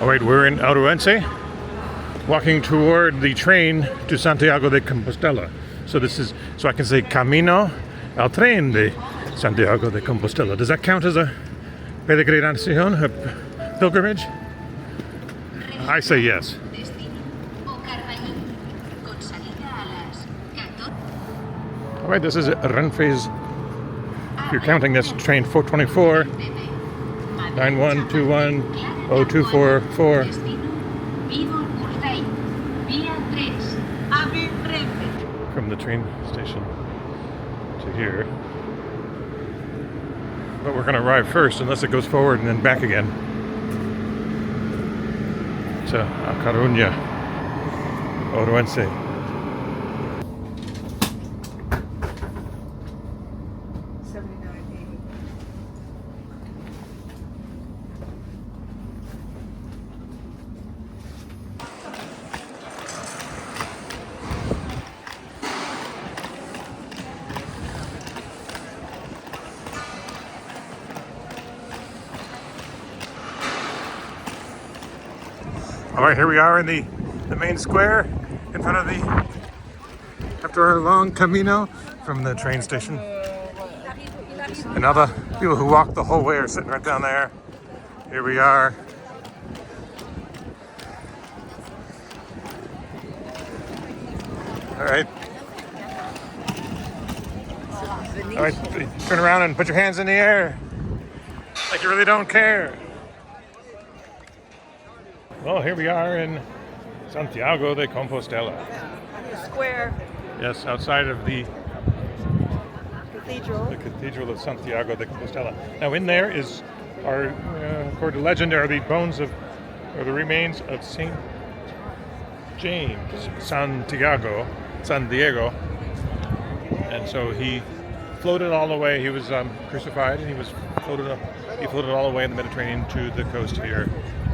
All right, we're in Ourense, walking toward the train to Santiago de Compostela. So I can say Camino al Tren de Santiago de Compostela. Does that count as a peregrinación, a pilgrimage? I say yes. All right, this is Renfe's, if you're counting this, train 424, 9121, 0244. From the train station to here. But we're going to arrive first, unless it goes forward and then back again to A Coruña, Ourense. All right, here we are in the main square in front of after our long camino from the train station. And all the people who walked the whole way are sitting right down there. Here we are. All right. All right, turn around and put your hands in the air like you really don't care. Well, here we are in Santiago de Compostela. Square. Yes, outside of the Cathedral of Santiago de Compostela. Now, in there according to legend, are the the remains of Saint James, San Diego, and so he floated all the way. He was crucified, and he floated all the way in the Mediterranean to the coast here.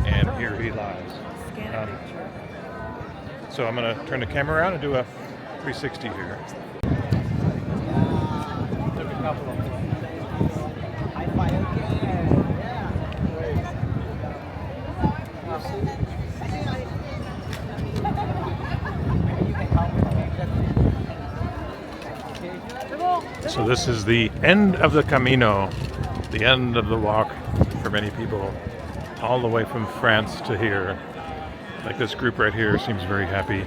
And here he lies. So I'm going to turn the camera around and do a 360 here. So this is the end of the Camino, the end of the walk for many people. All the way from France to here. Like this group right here seems very happy.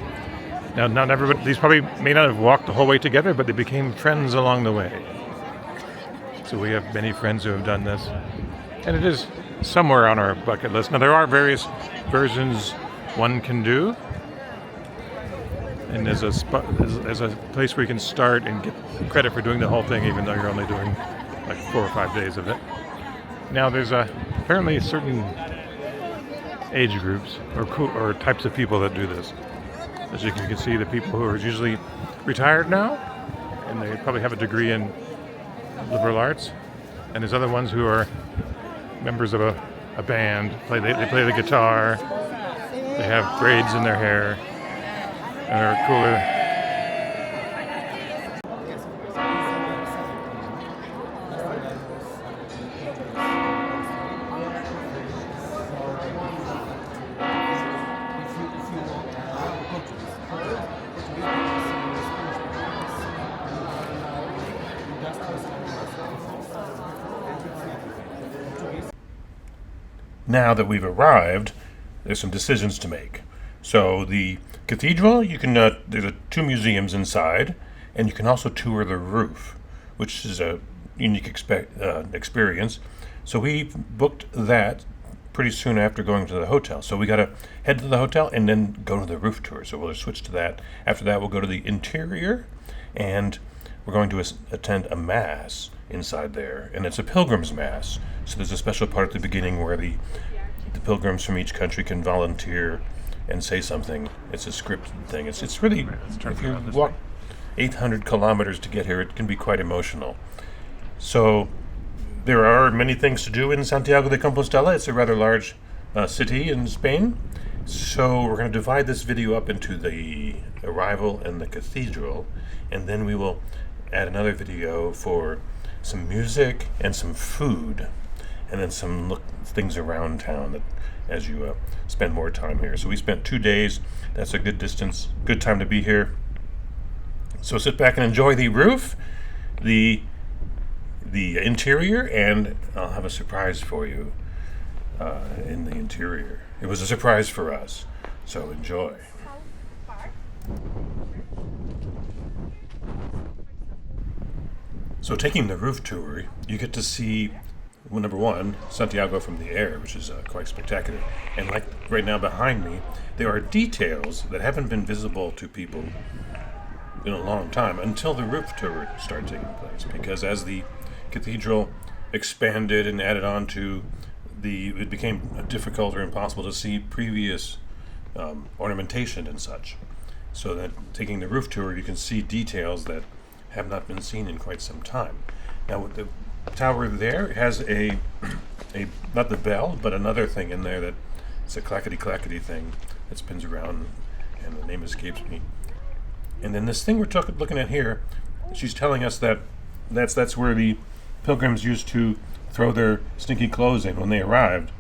Now, not everybody, these probably may not have walked the whole way together, but they became friends along the way. So we have many friends who have done this. And it is somewhere on our bucket list. Now, there are various versions one can do. And there's a place where you can start and get credit for doing the whole thing, even though you're only doing like 4 or 5 days of it. Now, there's apparently certain age groups or types of people that do this. As you can see, the people who are usually retired now, and they probably have a degree in liberal arts, and there's other ones who are members of a band. They play the guitar. They have braids in their hair, and are cooler. Now that we've arrived, there's some decisions to make. So the cathedral, you can there's 2 museums inside, and you can also tour the roof, which is a unique experience. So we booked that pretty soon after going to the hotel. So we got to head to the hotel and then go to the roof tour. So we'll switch to that. After that, we'll go to the interior, and we're going to attend a mass inside there, and it's a pilgrim's mass. So there's a special part at the beginning where the pilgrims from each country can volunteer and say something. It's a scripted thing. It's really, if you walk 800 kilometers to get here, it can be quite emotional. So there are many things to do in Santiago de Compostela. It's a rather large city in Spain. So we're going to divide this video up into the arrival and the cathedral, and then we will add another video for some music and some food. and then some things around town that as you spend more time here. So we spent 2 days. That's a good distance, good time to be here. So sit back and enjoy the roof, the interior, and I'll have a surprise for you in the interior. It was a surprise for us, so enjoy. So taking the roof tour, you get to see, well, number one, Santiago from the air, which is quite spectacular. And like right now behind me, there are details that haven't been visible to people in a long time until the roof tour started taking place. Because as the cathedral expanded and added on to it became difficult or impossible to see previous ornamentation and such. So that taking the roof tour, you can see details that have not been seen in quite some time. Now, with the tower there has a not the bell, but another thing in there that it's a clackety thing that spins around, and the name escapes me. And then this thing we're looking at here, she's telling us that that's where the pilgrims used to throw their stinky clothes in when they arrived.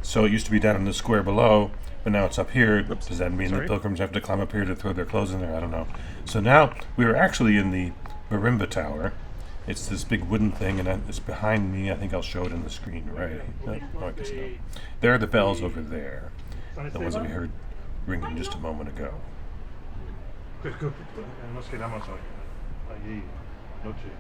So it used to be down in the square below, but now it's up here. Oops. Does that mean Sorry? the pilgrims have to climb up here to throw their clothes in there? I don't know. So now we are actually in the marimba tower. It's this big wooden thing, and it's behind me. I think I'll show it on the screen, right? Oh, I guess no. There are the bells over there, the ones that we heard ringing just a moment ago. Nos quedamos allí noche.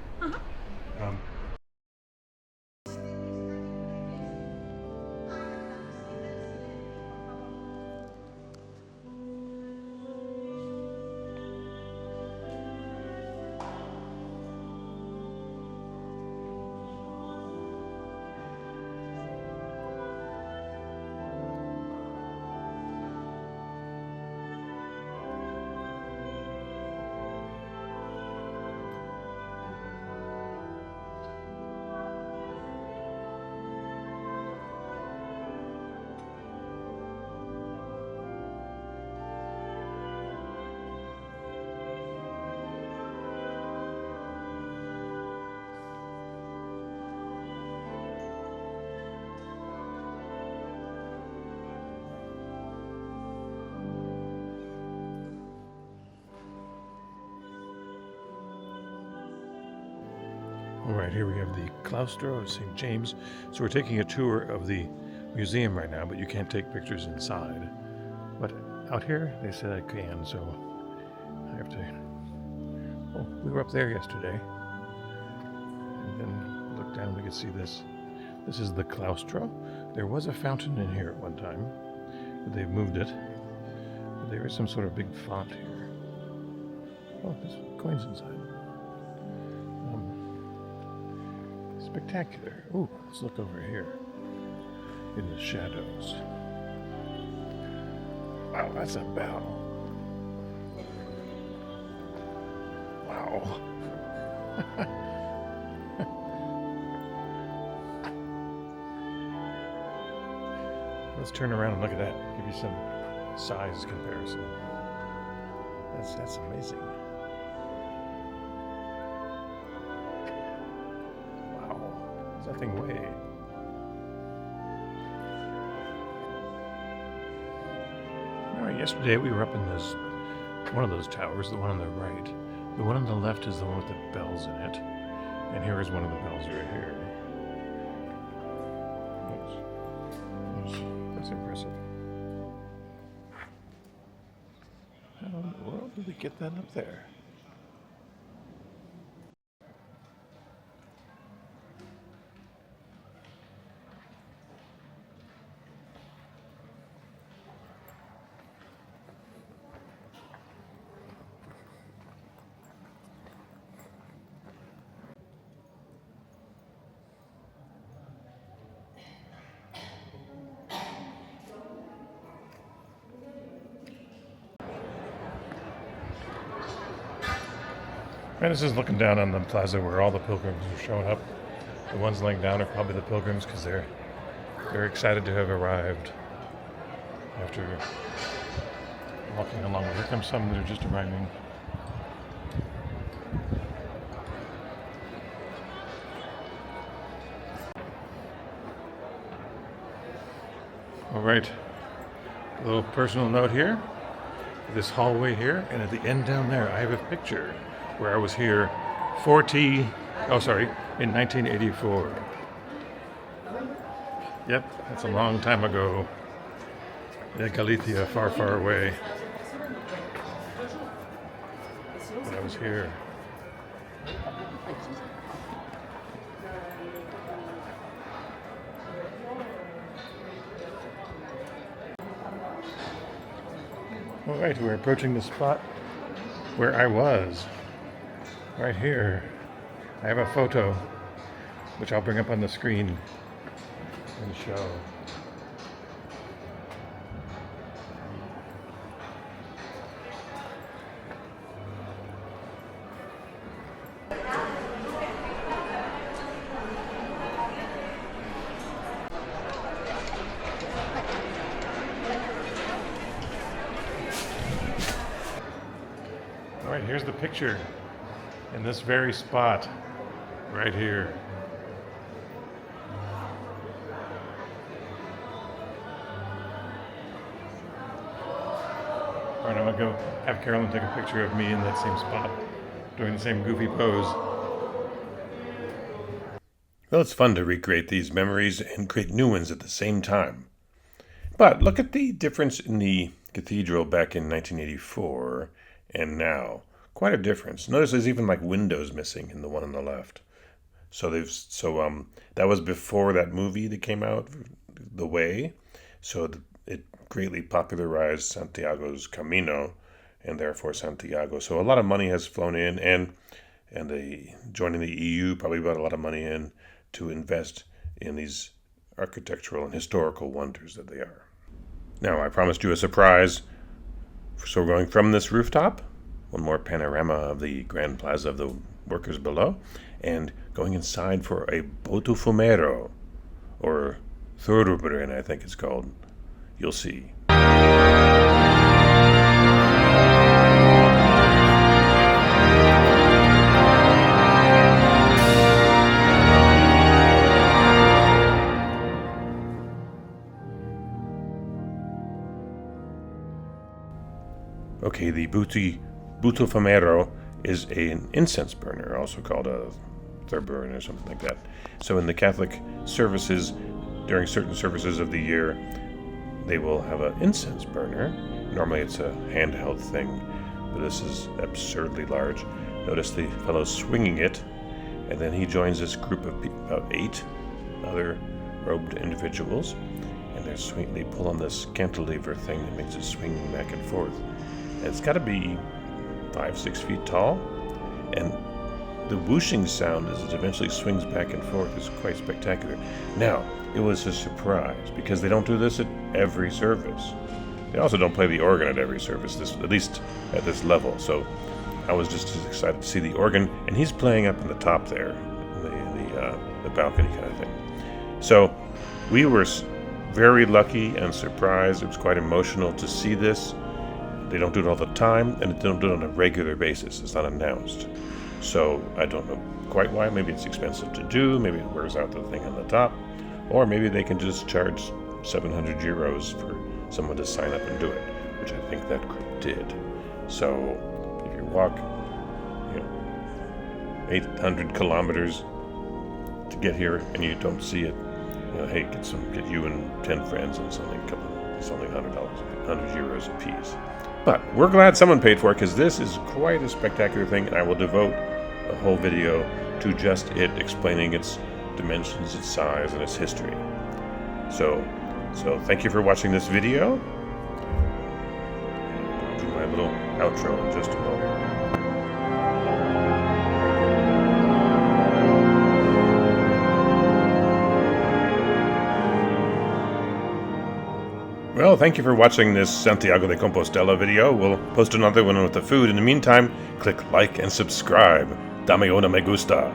All right, here we have the claustro of St. James. So we're taking a tour of the museum right now, but you can't take pictures inside. But out here, they said I can, so I have to... Oh, we were up there yesterday. And then look down, we can see this. This is the claustro. There was a fountain in here at one time, but they've moved it. But there is some sort of big font here. Oh, there's coins inside. Spectacular. Ooh, let's look over here in the shadows. Wow, that's a bell. Wow. Let's turn around and look at that. Give you some size comparison. That's amazing. That thing way. All right, yesterday we were up in one of those towers, the one on the right. The one on the left is the one with the bells in it. And here is one of the bells right here. That's impressive. How in the world did we get that up there? And this is looking down on the plaza where all the pilgrims are showing up. The ones laying down are probably the pilgrims because they're excited to have arrived after walking along. Here come some that are just arriving. All right, a little personal note here. This hallway here, and at the end down there, I have a picture where I was here in 1984. Yep, that's a long time ago. In Galicia, far, far away. But I was here. All right, we're approaching the spot where I was. Right here. I have a photo, which I'll bring up on the screen and show. All right, here's the picture in this very spot right here. All right, I'm gonna go have Carolyn take a picture of me in that same spot, doing the same goofy pose. Well, it's fun to recreate these memories and create new ones at the same time. But look at the difference in the cathedral back in 1984 and now. Quite a difference. Notice there's even like windows missing in the one on the left. So that was before that movie that came out, The Way. So it greatly popularized Santiago's Camino, and therefore Santiago. So a lot of money has flown in, and joining the EU probably brought a lot of money in to invest in these architectural and historical wonders that they are. Now, I promised you a surprise. So we're going from this rooftop, one more panorama of the Grand Plaza of the workers below, and going inside for a botufumero, or thurubren, I think it's called. You'll see. Okay, the botufumero is an incense burner, also called a thurburn or something like that. So in the Catholic services, during certain services of the year, they will have an incense burner. Normally it's a handheld thing, but this is absurdly large. Notice the fellow swinging it, and then he joins this group of about 8 other robed individuals, and they pull on this cantilever thing that makes it swing back and forth. And it's got to be 5-6 feet tall, and the whooshing sound as it eventually swings back and forth is quite spectacular. Now, it was a surprise because they don't do this at every service. They also don't play the organ at every service, at least at this level. So I was just as excited to see the organ, and he's playing up in the top there, the balcony kind of thing. So we were very lucky and surprised. It was quite emotional to see this. They don't do it all the time, and they don't do it on a regular basis. It's not announced. So I don't know quite why. Maybe it's expensive to do. Maybe it wears out the thing on the top. Or maybe they can just charge 700 euros for someone to sign up and do it, which I think that group did. So if you walk 800 kilometers to get here and you don't see it, hey, get you and 10 friends, and it's only $100, 100 euros a piece. But we're glad someone paid for it, because this is quite a spectacular thing, and I will devote a whole video to just it, explaining its dimensions, its size, and its history. So thank you for watching this video. I'll do my little outro in just a moment. Well, thank you for watching this Santiago de Compostela video. We'll post another one with the food. In the meantime, click like and subscribe. Dame una me gusta.